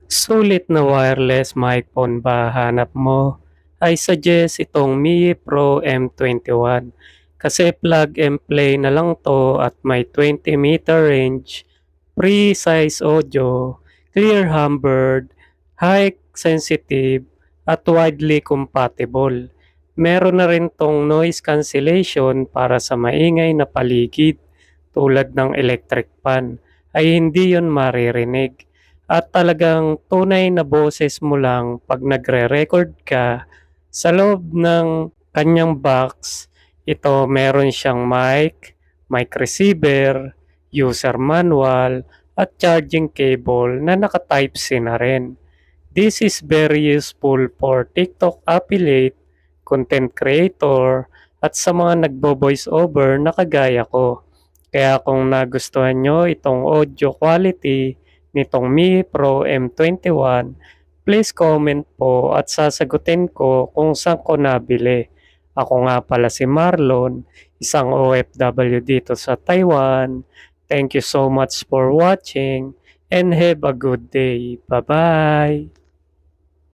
Sulit na wireless microphone ba hanap mo? I suggest itong Mi Pro M21 kasi plug and play na lang to at may 20-meter range, precise audio, clear Humbird, high sensitive at widely compatible. Meron na rin tong noise cancellation para sa maingay na paligid tulad ng electric fan ay hindi yon maririnig. At talagang tunay na boses mo lang 'pag nagre-record ka. Sa loob ng kanyang box, ito meron siyang mic receiver, user manual, at charging cable na naka-Type-C na rin. This is very useful for TikTok affiliate, content creator, at sa mga nagvo-voice over na kagaya ko. Kaya kung nagustuhan nyo itong audio quality nitong Mi Pro M21, please comment po at sasagutin ko kung saan ko nabili. Ako nga pala si Marlon, isang OFW dito sa Taiwan. Thank you so much for watching and have a good day. Bye-bye!